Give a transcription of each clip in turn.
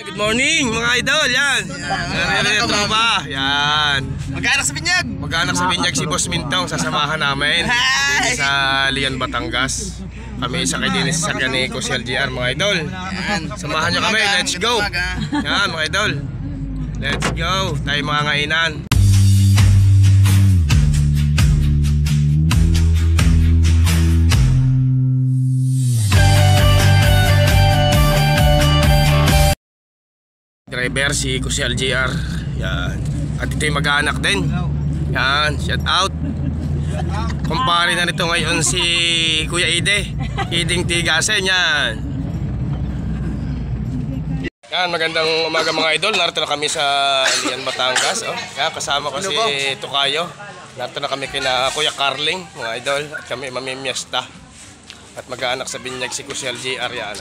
Good morning mga idol, yan. Naririnig ba? Yan. Mag-anak sa binyag. Mag-anak sa binyag si Boss Mintong, sasamahan namin dito sa Leon, Batangas. Kami sa Kaidinis sa sakyan ni Kusel GR mga idol. Samahan nyo kami, let's go. Yan mga idol. Let's go, tayo mga ngainan. Driver si Kusel GR. Yan. At ito yung mag-anak din. Yan, shout out. Kumpare na nito ngayon si Kuya Ide, Iding Tigasen. Yan. Yan, magandang umaga mga idol. Narito na kami sa Leon, Batangas. Yan, kasama ko si Tukayo. Narito na kami kina Kuya Carling mga idol. At kami mamimiesta. At mag-anak sa binyag si Kusel GR. Yan.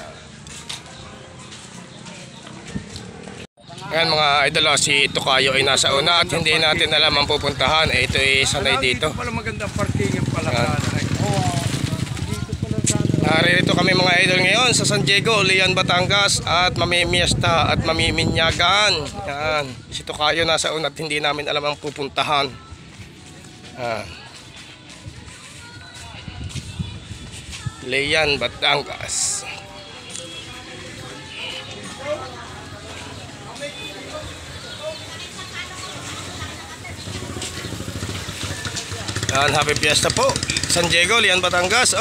Yan mga idol, si Tukayo ay nasa una at hindi natin alam ang pupuntahan. Ito ay sanay dito. Magandang parking yung pala. Narito kami mga idol ngayon sa San Diego, Leon, Batangas at mamimiesta at mamiminyagan. Yan. Si Tukayo nasa una at hindi namin alam ang pupuntahan. Leon, Batangas. Yan, happy fiesta po. San Diego, Leon, Batangas.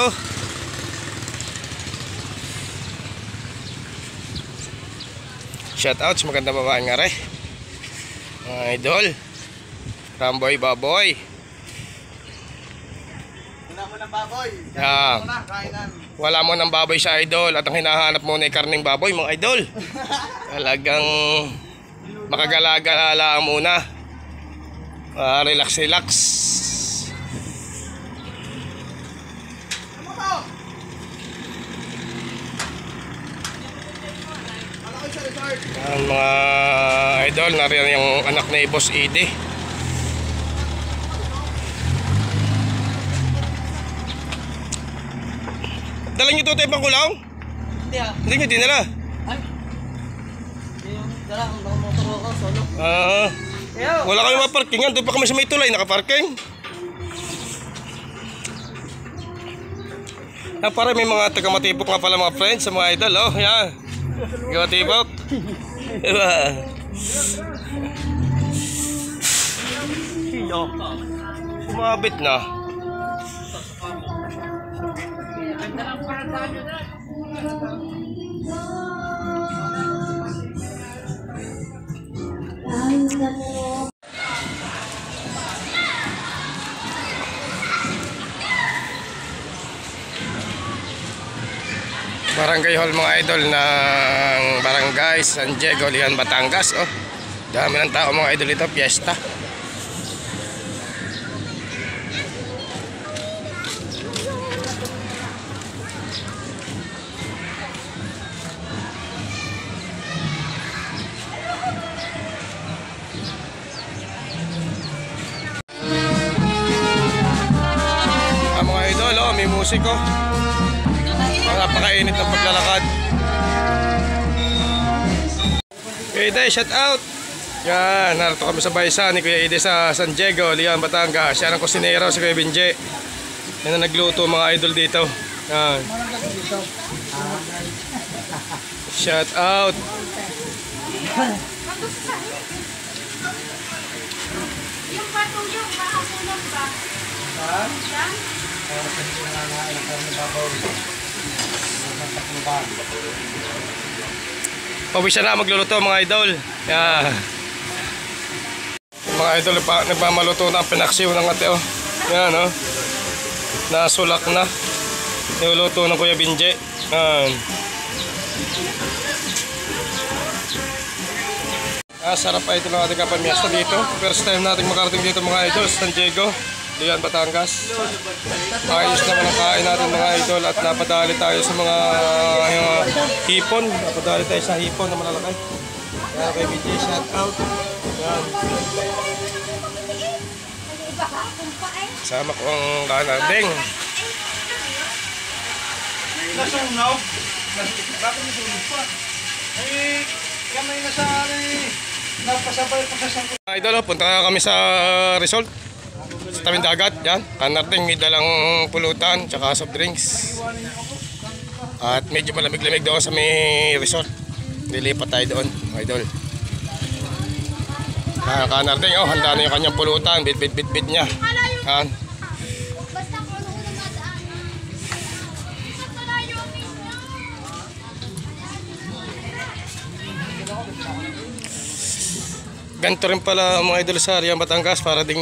Shout out sa magandang babae nga rin. Mga idol. Ramboy, baboy. Wala mo ng baboy. Yeah. Wala mo ng baboy sa idol. At ang hinahanap mo na karning baboy, mga idol. Talagang makagala-gala muna. Relax. Yan mga idol, nariyan yung anak ni Boss Ide. Dala nyo ito tayo pang kulaw? Hindi ah. Hindi nyo dinala? Ay. Dala akong motor ako, solo. Wala kami maparkingan, doon pa kami sa may tulay nakaparking. Yan, para may mga taga-matibok nga pala mga friends sa mga idol. Yan. Taga-matibok. Diba? Sumabit na. Barangay Hall mga idol ng Barangay San Diego, Leon, Batangas. Dami ng tao mga idol ito, fiesta. Mga idol, may musiko. Napakainit ng paglalakad. Kuya Ide, shout out. Yan, narito kami sa baysa ni Kuya Ide sa San Diego, Leon, Batangas. Siya ang kusinero si Kuya Binje. Yan ang nagluto mga idol dito. Yan. Shout out. Yung patulong, makasunod ba? Yan? Pawisa na magluluto mga idol. Yeah. Mga idol, nagmamaluto na ang pinaksiw ng ate. Yan nasulak na. Niluluto ng Kuya Binje. Yan. Sarap pa ito ng ating kapamiesta dito. First time natin makarating dito mga idol sa San Diego, Leon, Batangas. Ayos naman ang kain natin mga idol at napadali tayo sa mga hipon. Napadali tayo sa hipon na malalaki. Kaya kay BJ, shout out. Yan. Sama ko ang kanading. Nasunaw? Bakit nasunog pa? Ay, Kami na sa ano eh. Napasabay pa sa sangkot. Mga idol, punta na kami sa resort. Sa tabing dagat, yan. Kanarting may dalang pulutan, tsaka soft drinks. At medyo malamig-lamig doon sa may resort. Lilipat tayo doon, mga idol. Kanarting, oh, handa na yung kanyang pulutan. Bit niya. Yan. Basta kung ano ko namadaan. Basta malayo mismo. Ganito rin pala mga idol sa Rian Batangas para ding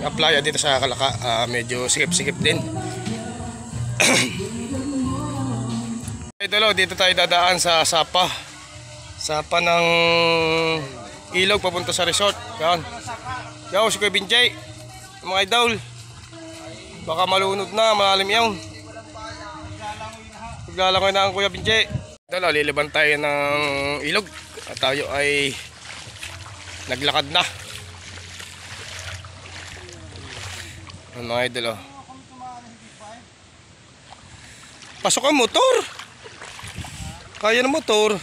apply dito sa Kalaka. Medyo sikip-sikip din. Idol, dito tayo dadaan sa Sapa. Sapa ng ilog papunta sa resort. Yan. Yo, si Kuya Binjay. Mga idol. Baka malunod na, malalim yan. Paglalangoy na ang Kuya Binjay. Idol, liliban tayo ng ilog. At tayo ay naglakad na. Mga idol, oh. Pasok ang motor. Kaya ng motor.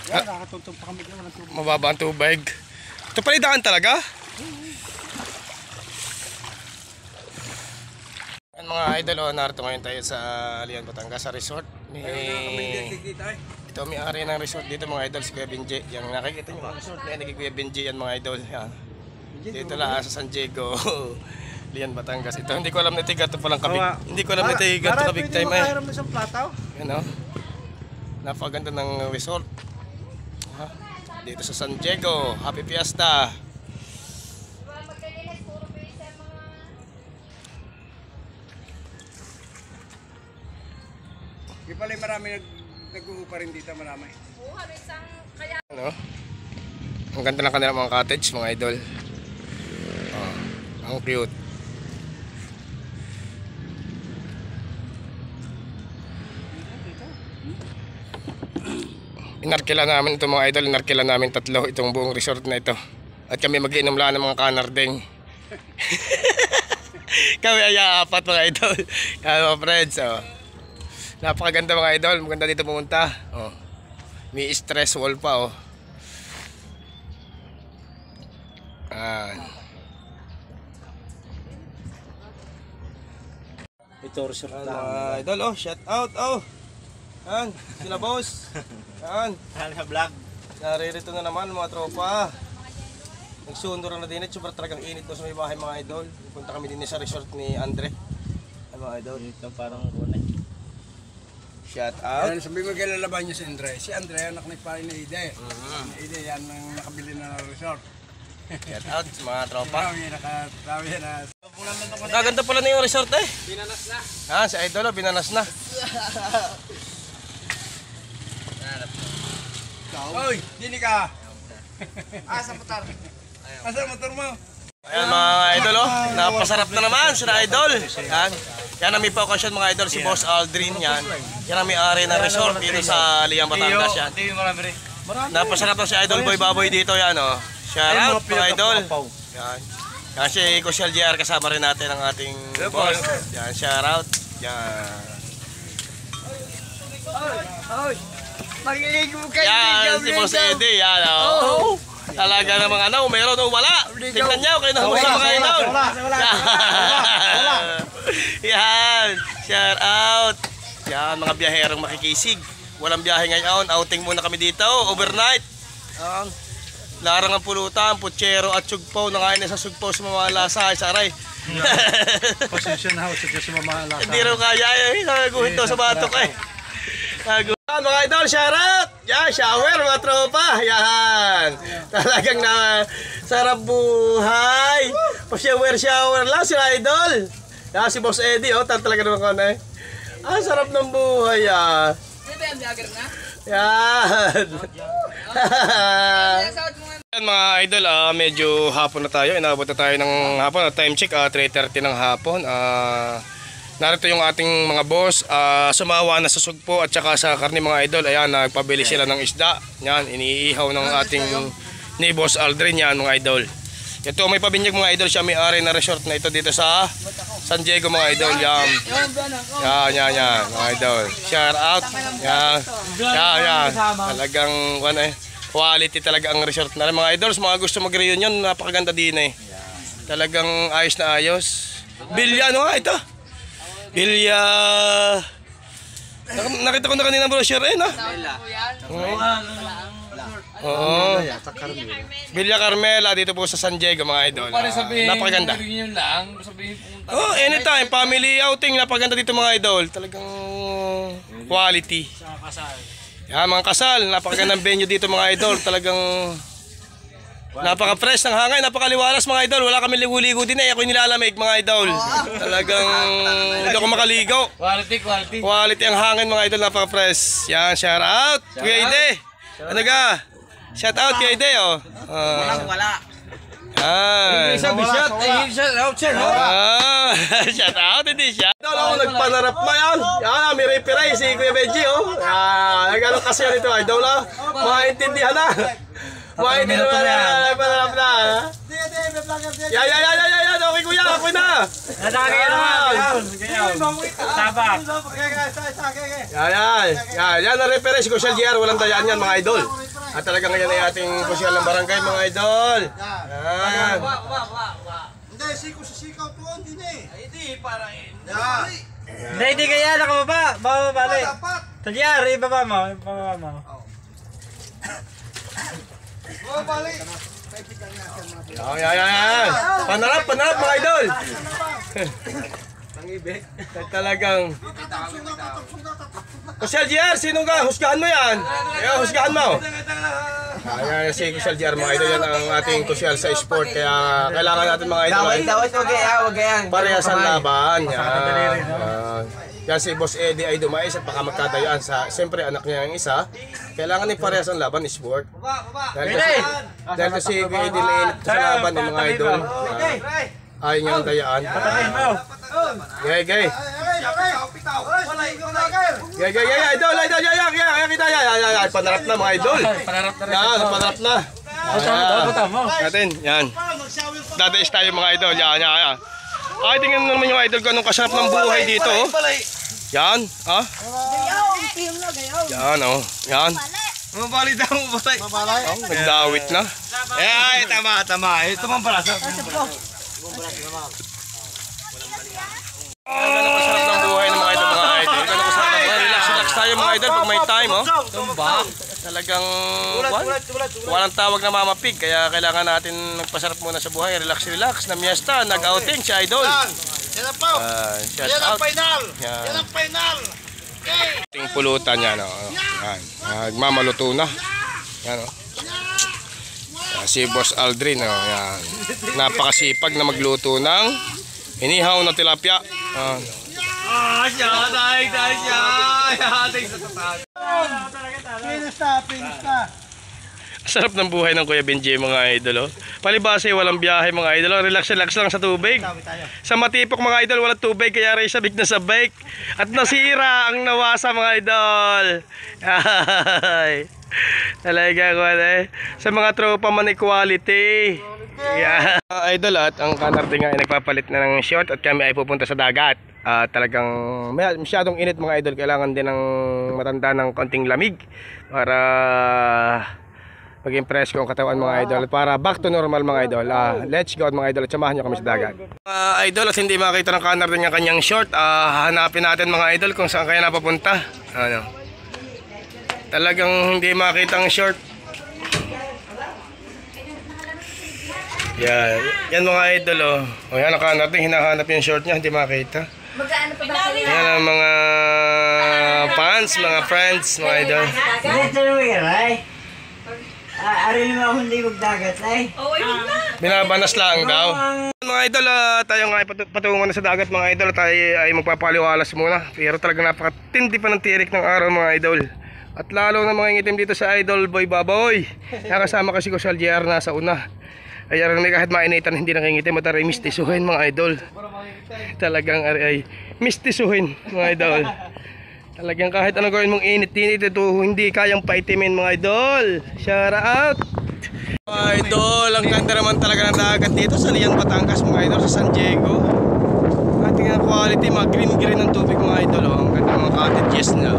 Nakatuntong pa kami doon. Mababa ang tubig. Ito pala yung daan talaga. Yan mga idol, oh, narito ngayon tayo sa Rian Batangas sa resort. Ito may-ari ng resort dito mga idol, si Kuya Benji. Yung nakikita nyo mga resort na Kuya Benji yan mga idol. Yan. Dito lang sa San Diego, Rian Batangas. Ito hindi ko alam na tiga ito palang kabig. Hindi ko alam na tiga ito kabig time eh. Mayroon na siyang plataw. Yan o. Napaganda ng resort. Ha? Dito sa San Diego. Happy Fiesta. Di pala marami nag-uupa rin dito, marami. Ano? Ang ganda ng kanilang mga cottage mga idol. Oh, ang cute. Inarkila namin ito mga idol, inarkila namin tatlo itong buong resort na ito. At kami mag-iinom lang ng mga kanardeng. Kami ay apat mga idol. Yan mga friends. Oh. Napakaganda mga idol, maganda dito pumunta. Oh. May stress wall pa oh. Ito resort Mga idol, oh, shout out, oh. Yan, sila boss. Yan. Sa vlog. Naririto na naman mga tropa. Nagsunduro na din at super talagang init doon sa may bahay mga idol. Punta kami din sa resort ni Andre. Ay mga idol. Ito parang kunay. Shout out. Yan, sabi mo kilalaban niyo si Andre. Si Andre, anak ni Pari na Ide. Ide, yan ang nakabili na ng resort. Shout out sa mga tropa. Sabi na. Gaganda pala na yung resort eh. Binanas na. Ha, si idol, binanas na. Hoy, dini ka. Asa motor? Asa motor mo? Ayan mga idol, oh. Napasarap na naman sila idol. Yan. Yan ang may pa-occasion mga idol, si Boss Aldrin yan. Yan ang may-ari ng resort dito sa Rian Batangas yan. Napasarap na si Idol Boy Baboy dito yan oh. Shout out mga idol. Yan. Kasi Kusyal JR kasama rin natin ang ating boss. Yan, shout out. Yan. Maglilig mo kayo. Yan, si Boss Eddie. Yan oh. Talaga namang ano, meron o wala. Tingnan nyo, kayo na sa mga idol. Yan, shout out. Yan, mga biyaherong makikisig. Walang biyahe ngayon, outing muna kami dito, overnight. Larang ang pulutan, putsero at sugpo. Nakain na sa sugpo sa mga lasa, saray. Pasensya na ako sa mamala. Hindi rin kaya eh, nagaguhin to sa batok eh. Mga idol, shout out! Yan, shower mga tropa. Yan. Talagang na sarap buhay. Pa-shower lang sila idol. Yan, si Boss Eddie, oh, talaga naman ko na eh. Ah, sarap ng buhay ah. Ano ba yung vlogger na? Yan. Sasawad mo nga. Yan mga idol, medyo hapon na tayo. Inabot na tayo ng hapon. Time check, 3:30 ng hapon. narito yung ating mga boss. Sumawa na sa sugpo at saka sa karne mga idol. Ayan, nagpabili sila ng isda. Yan, iniihaw ng ating ni Boss Aldrin yan mga idol. Ito may pabinyag mga idol, siya may-ari na resort na ito dito sa San Diego mga idol. Yan. Yan mga idol. Shout out. Yan. Talagang quality talaga ang resort na mga idols. Mga gusto mag-reunion, napakaganda din eh. Talagang ayos na ayos. Bilya, ano nga ito? Bilya. Nakita ko na kanina brochure eh, no? Oo. Bilya Carmela dito po sa San Diego mga idol. Napakaganda. Oh, anytime family outing, napakaganda dito mga idol. Talagang quality. Yan mga kasal, napakagandang venue dito mga idol. Talagang napaka-fresh ng hangin, napakaliwalas mga idol. Wala kami ligo-ligo din eh, ako'y nilalamig mga idol. Talagang hindi ako makaligo. Quality ang hangin mga idol, napaka-fresh. Yan, shout out Kuya Ide. Ano ka? Shout out Kuya Ide oh. Wala. Shout out, hindi siya. Ako nagpanarap na yan. Yan, may referee si Kuya Benji oh. Nagano kasi yan ito idol ah. Maintindihan na. Maintindihan na. Panarap na. Yan. Okay kuya, ako na. Yan na referee si Kuya JR. Walang dayaan yan mga idol. At talaga ngayon ay ating pusyal ng barangay mga idol. Yan. Hindi, sikaw po, hindi eh. Hindi, para Hindi kaya nakababa. Balik. Talyar, ibaba mo. Balik. Yan. Panarap mga idol. Talagang Kuya JR, sino ka? Husgahan mo yan. Husgahan mo. Ayan si Kuya JR mga idol, yan ang ating kusyal sa sport. Kaya kailangan natin mga idol wag yan. parehas ang laban. Yan si Boss Eddie ay dumais at baka magkadayaan sa siyempre anak niya ang isa. Kailangan ni parehas ang laban, sport. Dahil kasi Kuya Eddie mainit sa laban ng mga idol. Ayaw niyang dayaan. Gay. Idol, panarap na mga idol. Panarap na. Natin, yan. Dadayos tayo mga idol. Yan. Ay, tingnan mo naman yung idol ko anong kasarap ng buhay dito. Yan, ha? Yan, oh. Yan. Mabali daw, mabali. Nagdawit na. Ay, tama. Ito man pala. Ganun kasarap ng buhay ng mga idol, relax tayo mga idol pag may time oh. Talagang walang tawag na mamapig, kaya kailangan natin magpasarap muna sa buhay. Relax na miesta, nag-outing si idol. Yan ang po. Yan ang final. Yan ang final. Ting pulutan yan oh. Yan. Nagmamaluto na. Yan oh. Si Boss Aldrin oh. Yan. Napakasipag na magluto ng inihaw na tilapia. Sarap ng buhay ng Kuya Benji mga idol. Palibasa walang biyahe mga idol. Relax lang sa tubig. Sa matipok mga idol walang tubig kaya rin sabik na sabik. At nasira ang nawasa mga idol. Talaga sa mga tropa man equality. Yeah. Idol at ang kanarte nga ay nagpapalit na ng short at kami ay pupunta sa dagat. Talagang masyadong init mga idol. Kailangan din ng matanda ng konting lamig para mag-impress ko ang katawan mga idol. Para back to normal mga idol. Let's go mga idol at samahan nyo kami sa dagat. Idol at hindi makita ng kanarte ng kanyang short. Hanapin natin mga idol kung saan kaya napapunta. Talagang hindi makita ang short. Yan mga idol oh. O yan nakanap din, hinahanap yung short niya, hindi makita. Magkaano pa ba? Yan ang mga fans, mga friends, mga idol. Arin mo ako hindi magdagat ay. Binabanas lang daw. Mga idol, tayo nga ay patungo na sa dagat mga idol. Tayo ay magpapaliwalas muna. Pero talagang napakatindi pa ng tirik ng araw mga idol. At lalo na mga ngitim dito sa Idol Boy Baboy. Nakasama kasi ko sa JR nasa una. Ay aron may kahit mainitan hindi nangingitim at aray mistisuhin mga idol. Talagang aray mistisuhin mga idol. Talagang kahit anong gawin mong init-init ito hindi kayang paitimin mga idol. Shout out! Mga idol, ang ganda naman talaga ng dagat dito sa Lian, Batangas mga idol, sa San Diego. At tingnan quality, mga green ng tubig mga idol. Oh. Ang ganda ng mga cottages na.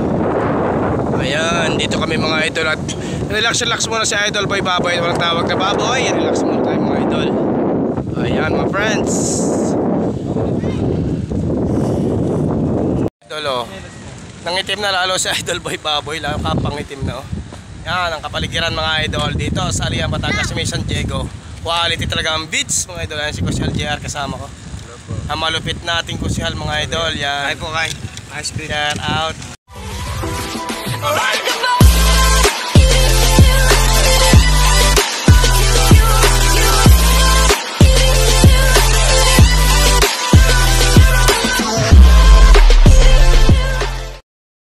Ayan, dito kami mga idol at relax muna si Idol Boy Baboy. Walang tawag na baboy, relax muna tayo mga idol. Ayan mga friends. Idol oh. Nangitim na lalo si Idol Boy Baboy, lalo kapangitim na oh. Yan ang kapaligiran mga idol dito sa Lian, Batangas, may San Diego. Quality talaga ang beach mga idol. Yan si Kusyal JR kasama ko. Ang malupit nating Kusyal mga idol. Yan. Ay po kay. Ice cream. Shout out.